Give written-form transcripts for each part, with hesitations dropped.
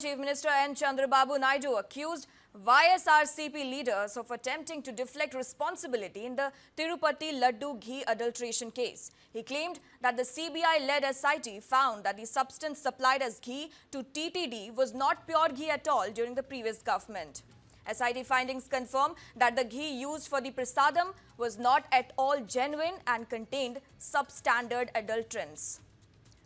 Chief Minister N. Chandrababu Naidu accused YSRCP leaders of attempting to deflect responsibility in the Tirupati Laddu ghee adulteration case. He claimed that the CBI-led SIT found that the substance supplied as ghee to TTD was not pure ghee at all during the previous government. SIT findings confirm that the ghee used for the prasadam was not at all genuine and contained substandard adulterants.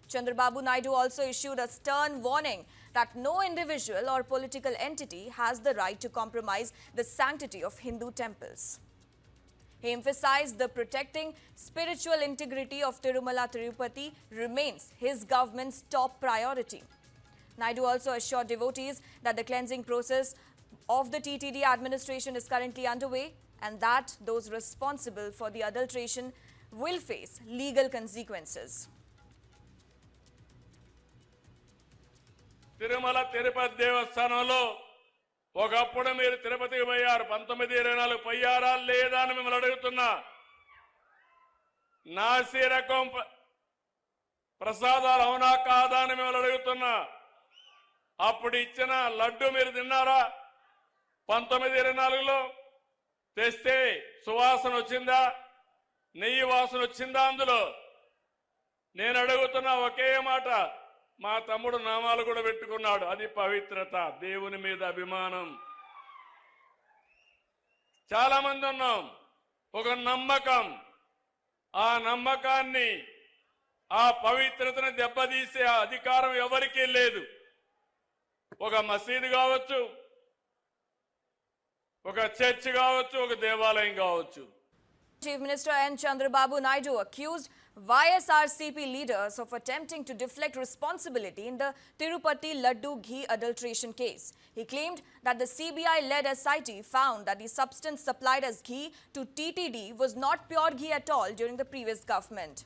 Chandrababu Naidu also issued a stern warning that no individual or political entity has the right to compromise the sanctity of Hindu temples. He emphasized that protecting spiritual integrity of Tirumala Tirupati remains his government's top priority. Naidu also assured devotees that the cleansing process of the TTD administration is currently underway and that those responsible for the adulteration will face legal consequences. Tirumala Tirupati దేవస్థానంలో ఒకప్పుడు మీరు తిరుపతికి పోయారు 1924 పోయారా లేదా అని మిమ్మల్ని అడుగుతున్నా నాసి రకం ప్రసాదాలు అవునా కాదా అని మిమ్మల్ని అడుగుతున్నా అప్పుడు ఇచ్చిన లడ్డు మీరు తిన్నారా 1924లో తెస్తే సువాసన వచ్చిందా నెయ్యి వాసన వచ్చిందా అందులో నేను అడుగుతున్నా ఒకే మాట మా తమ్ముడు నామాలు కూడా పెట్టుకున్నాడు అది పవిత్రత దేవుని మీద అభిమానం చాలా మంది ఉన్నాం ఒక నమ్మకం ఆ నమ్మకాన్ని ఆ పవిత్రతను దెబ్బతీసే అధికారం ఎవరికీ లేదు ఒక మసీదు కావచ్చు ఒక చర్చ్ కావచ్చు ఒక దేవాలయం కావచ్చు Chief Minister N. Chandrababu Naidu accused YSRCP leaders of attempting to deflect responsibility in the Tirupati Laddu ghee adulteration case. He claimed that the CBI-led SIT found that the substance supplied as ghee to TTD was not pure ghee at all during the previous government.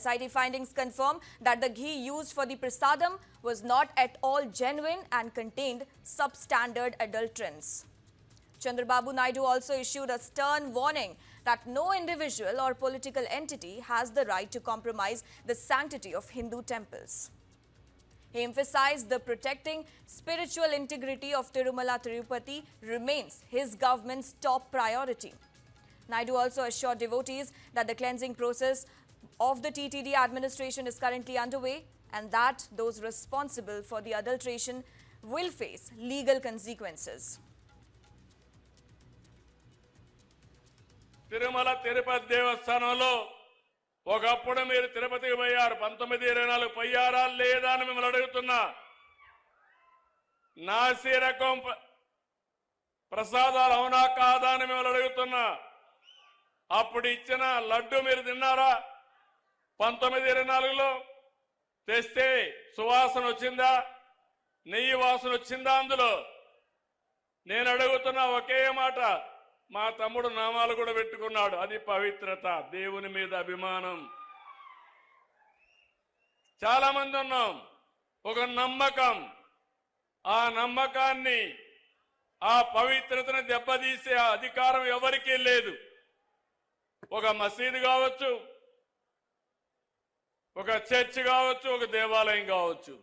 SIT findings confirm that the ghee used for the prasadam was not at all genuine and contained substandard adulterants. Chandrababu Naidu also issued a stern warning that no individual or political entity has the right to compromise the sanctity of Hindu temples. He emphasized that protecting spiritual integrity of Tirumala Tirupati remains his government's top priority. Naidu also assured devotees that the cleansing process of the TTD administration is currently underway and that those responsible for the adulteration will face legal consequences. Tirumala Tirupati దేవస్థానంలో ఒకప్పుడు మీరు తిరుపతికి పోయారు 1924 పోయారా లేదా అని మిమ్మల్ని అడుగుతున్నా నాసి రకం ప్రసాదాలు అవునా కాదా అని మిమ్మల్ని అడుగుతున్నా అప్పుడు ఇచ్చిన లడ్డు మీరు తిన్నారా 1924లో తెస్తే సువాసన వచ్చిందా నెయ్యి వాసన వచ్చిందా అందులో నేను అడుగుతున్నా ఒకే మాట మా తమ్ముడు నామాలు కూడా పెట్టుకున్నాడు అది పవిత్రత దేవుని మీద అభిమానం చాలా మంది ఉన్నాం ఒక నమ్మకం ఆ నమ్మకాన్ని ఆ పవిత్రతను దెబ్బతీసే అధికారం ఎవరికీ లేదు ఒక మసీదు కావచ్చు ఒక చర్చ్ కావచ్చు ఒక దేవాలయం కావచ్చు